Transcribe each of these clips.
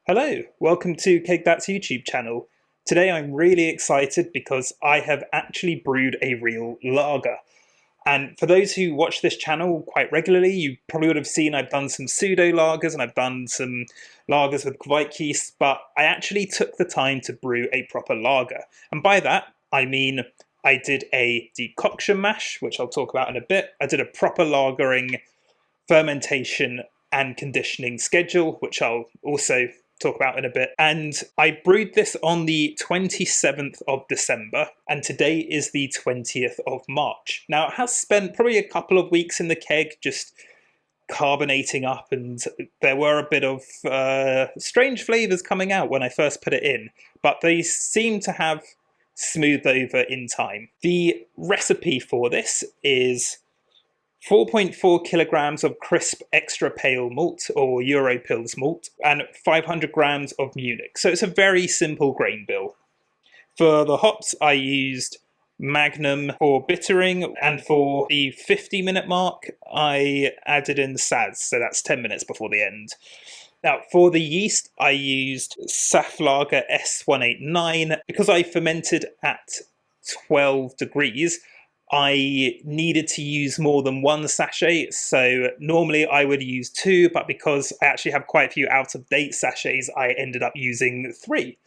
Hello, welcome to Cake That's YouTube channel. Today I'm really excited because I have actually brewed a real lager. And for those who watch this channel quite regularly, you probably would have seen I've done some pseudo lagers and I've done some lagers with Kveik yeast, but I actually took the time to brew a proper lager. And by that, I mean I did a decoction mash, which I'll talk about in a bit. I did a proper lagering, fermentation and conditioning schedule, which I'll also talk about in a bit. And I brewed this on the 27th of December, and today is the 20th of March. Now, it has spent probably a couple of weeks in the keg, just carbonating up, and there were a bit of strange flavours coming out when I first put it in, but they seem to have smoothed over in time. The recipe for this is 4.4 kilograms of crisp extra pale malt, or Europils malt, and 500 grams of Munich. So it's a very simple grain bill. For the hops, I used Magnum for bittering, and for the 50-minute mark, I added in Saaz, so that's 10 minutes before the end. Now, for the yeast, I used Saflager S-189. Because I fermented at 12 degrees, I needed to use more than one sachet, so normally I would use two, but because I actually have quite a few out-of-date sachets, I ended up using three.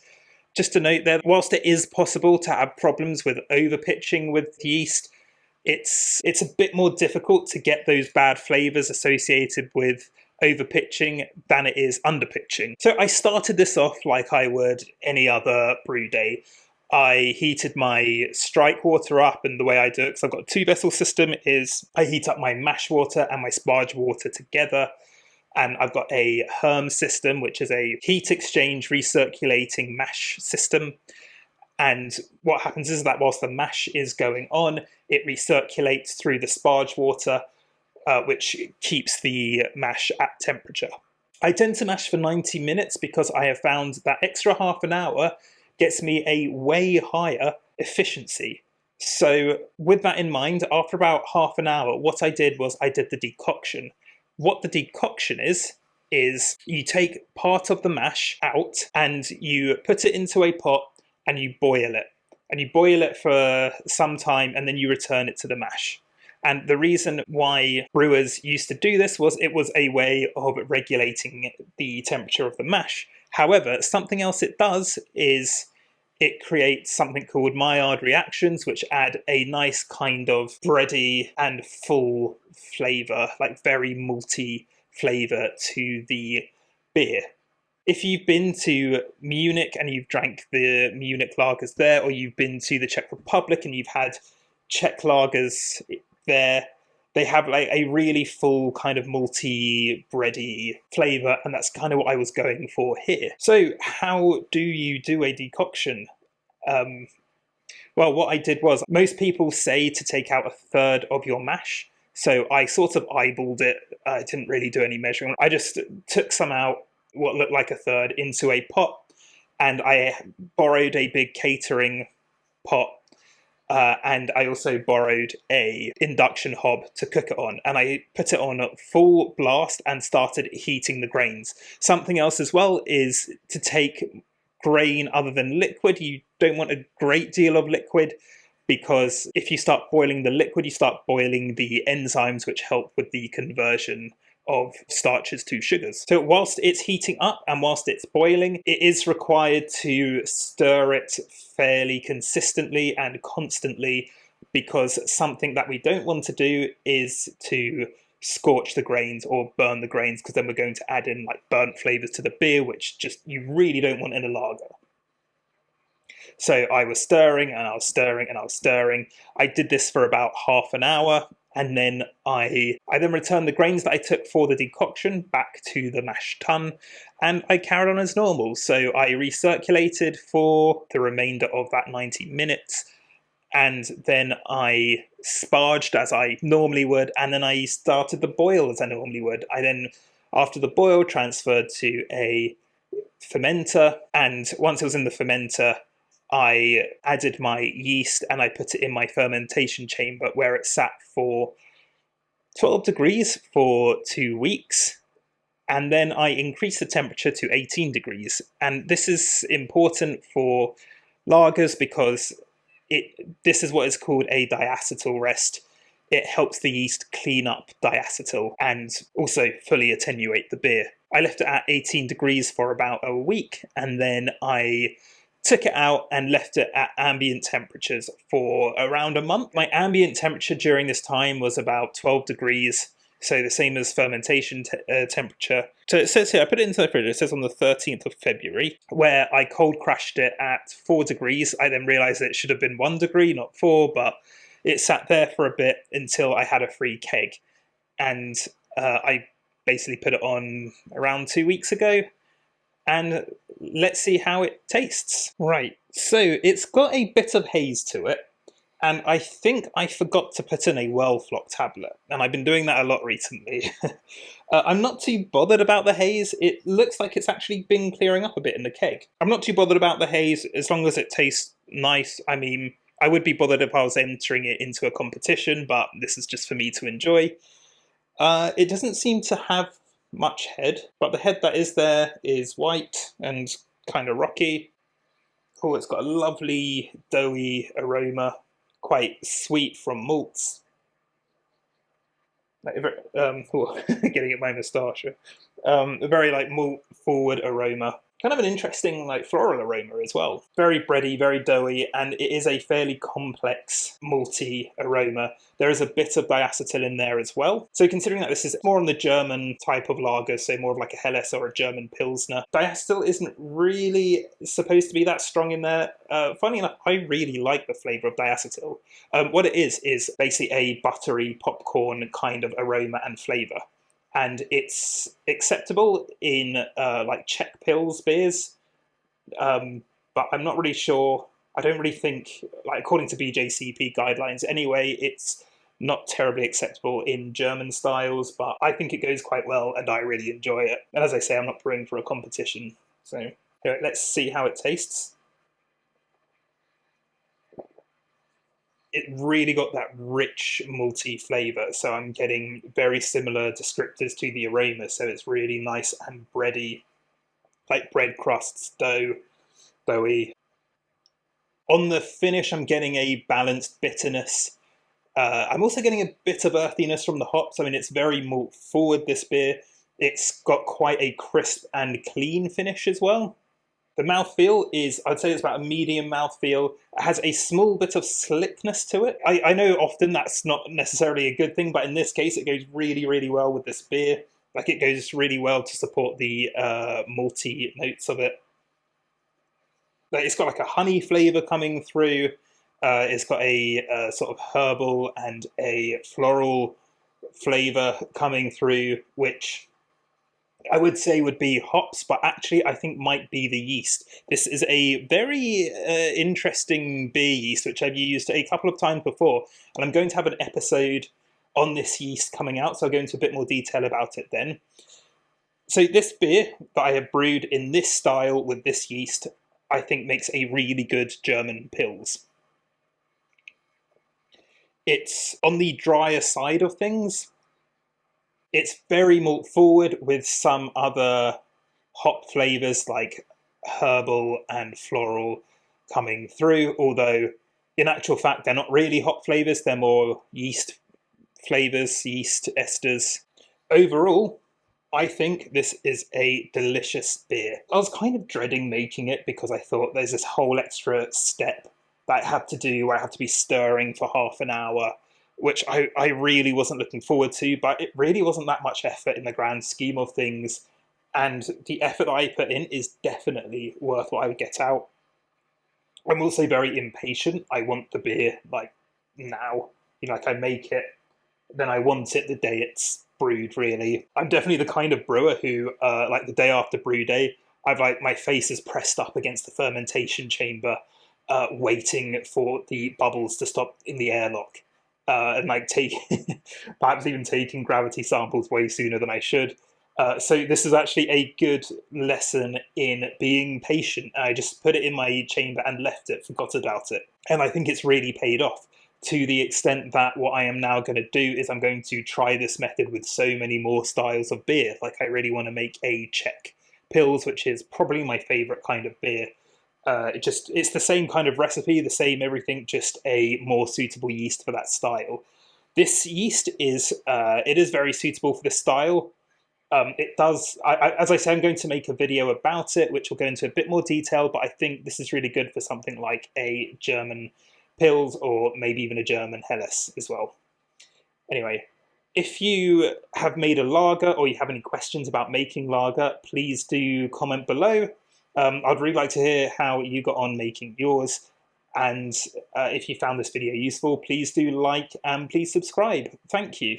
Just to note there, whilst it is possible to have problems with over-pitching with yeast, it's a bit more difficult to get those bad flavours associated with over-pitching than it is under-pitching. So I started this off like I would any other brew day. I heated my strike water up, and the way I do it, because I've got a two-vessel system, is I heat up my mash water and my sparge water together, and I've got a Herm system, which is a heat exchange recirculating mash system. And what happens is that whilst the mash is going on, it recirculates through the sparge water, which keeps the mash at temperature. I tend to mash for 90 minutes because I have found that extra half an hour gets me a way higher efficiency. So with that in mind, after about half an hour, what I did was I did the decoction. What the decoction is you take part of the mash out and you put it into a pot and you boil it. And you boil it for some time and then you return it to the mash. And the reason why brewers used to do this was it was a way of regulating the temperature of the mash. However, something else it does is it creates something called Maillard reactions, which add a nice kind of bready and full flavour, like very malty flavour to the beer. If you've been to Munich and you've drank the Munich lagers there, or you've been to the Czech Republic and you've had Czech lagers there, they have like a really full kind of malty, bready flavour, and that's kind of what I was going for here. So how do you do a decoction? Well, what I did was, most people say to take out a third of your mash, so I sort of eyeballed it. I didn't really do any measuring. I just took some out, what looked like a third, into a pot, and I borrowed a big catering pot. And I also borrowed a induction hob to cook it on, and I put it on full blast and started heating the grains. Something else as well is to take grain other than liquid. You don't want a great deal of liquid, because if you start boiling the liquid, you start boiling the enzymes which help with the conversion of starches to sugars. So whilst it's heating up and whilst it's boiling, it is required to stir it fairly consistently and constantly, because something that we don't want to do is to scorch the grains or burn the grains, because then we're going to add in like burnt flavours to the beer, which just you really don't want in a lager. So I was stirring and I was stirring and I was stirring. I did this for about half an hour, and then I then returned the grains that I took for the decoction back to the mash tun, and I carried on as normal. So I recirculated for the remainder of that 90 minutes, and then I sparged as I normally would, and then I started the boil as I normally would. I then, after the boil, transferred to a fermenter, and once it was in the fermenter, I added my yeast and I put it in my fermentation chamber, where it sat for 12 degrees for 2 weeks. and then I increased the temperature to 18 degrees. And this is important for lagers because this is what is called a diacetyl rest. It helps the yeast clean up diacetyl and also fully attenuate the beer. I left it at 18 degrees for about a week, and then I took it out and left it at ambient temperatures for around a month. My ambient temperature during this time was about 12 degrees, so the same as fermentation temperature. So it says here, I put it into the fridge, it says on the 13th of February, where I cold crashed it at 4 degrees. I then realised that it should have been 1 degree, not 4, but it sat there for a bit until I had a free keg. And I basically put it on around 2 weeks ago. And let's see how it tastes. Right, so it's got a bit of haze to it, and I think I forgot to put in a well flock tablet, and I've been doing that a lot recently. I'm not too bothered about the haze. It looks like it's actually been clearing up a bit in the keg. I'm not too bothered about the haze as long as it tastes nice. I mean, I would be bothered if I was entering it into a competition, but this is just for me to enjoy. It doesn't seem to have much head, but the head that is there is white and kind of rocky. Oh, it's got a lovely doughy aroma, quite sweet from malts. Like, getting at my moustache. A very like malt forward aroma. Kind of an interesting like floral aroma as well. Very bready, very doughy, and it is a fairly complex malty aroma. There is a bit of diacetyl in there as well. So considering that this is more on the German type of lager, so more of like a Helles or a German Pilsner, diacetyl isn't really supposed to be that strong in there. Funny enough, I really like the flavour of diacetyl. What it is basically a buttery popcorn kind of aroma and flavour. And it's acceptable in like Czech Pils beers, but I'm not really sure. I don't really think, like according to BJCP guidelines anyway, it's not terribly acceptable in German styles, but I think it goes quite well and I really enjoy it. And as I say, I'm not brewing for a competition, so anyway, let's see how it tastes. It really got that rich malty flavour, so I'm getting very similar descriptors to the aroma, so it's really nice and bready, like bread crusts, doughy. On the finish, I'm getting a balanced bitterness. I'm also getting a bit of earthiness from the hops. I mean, it's very malt forward, this beer. It's got quite a crisp and clean finish as well. The mouthfeel is, I'd say it's about a medium mouthfeel. It has a small bit of slickness to it. I know often that's not necessarily a good thing, but in this case it goes really, really well with this beer. Like it goes really well to support the malty notes of it. Like, it's got like a honey flavour coming through. It's got a sort of herbal and a floral flavour coming through, which I would say would be hops, but actually I think might be the yeast. This is a very interesting beer yeast, which I've used a couple of times before, and I'm going to have an episode on this yeast coming out, so I'll go into a bit more detail about it then. So this beer that I have brewed in this style with this yeast, I think makes a really good German Pils. It's on the drier side of things. It's very malt forward with some other hop flavours like herbal and floral coming through, although in actual fact they're not really hop flavours, they're more yeast flavours, yeast esters. Overall, I think this is a delicious beer. I was kind of dreading making it because I thought there's this whole extra step that I had to do where I had to be stirring for half an hour, which I really wasn't looking forward to, but it really wasn't that much effort in the grand scheme of things, and the effort that I put in is definitely worth what I would get out. I'm also very impatient. I want the beer, like, now. You know, like, I make it, then I want it the day it's brewed, really. I'm definitely the kind of brewer who, like, the day after brew day, I've, like, my face is pressed up against the fermentation chamber, waiting for the bubbles to stop in the airlock. And like perhaps even taking gravity samples way sooner than I should. So this is actually a good lesson in being patient. I just put it in my chamber and left it, forgot about it. And I think it's really paid off to the extent that what I am now going to do is I'm going to try this method with so many more styles of beer. Like, I really want to make a Czech Pils, which is probably my favorite kind of beer. It's the same kind of recipe, the same everything, just a more suitable yeast for that style. This yeast is it is very suitable for this style. It does, as I say, I'm going to make a video about it, which will go into a bit more detail, but I think this is really good for something like a German Pils or maybe even a German Helles as well. Anyway, if you have made a lager or you have any questions about making lager, please do comment below. I'd really like to hear how you got on making yours. And if you found this video useful, please do like and please subscribe. Thank you.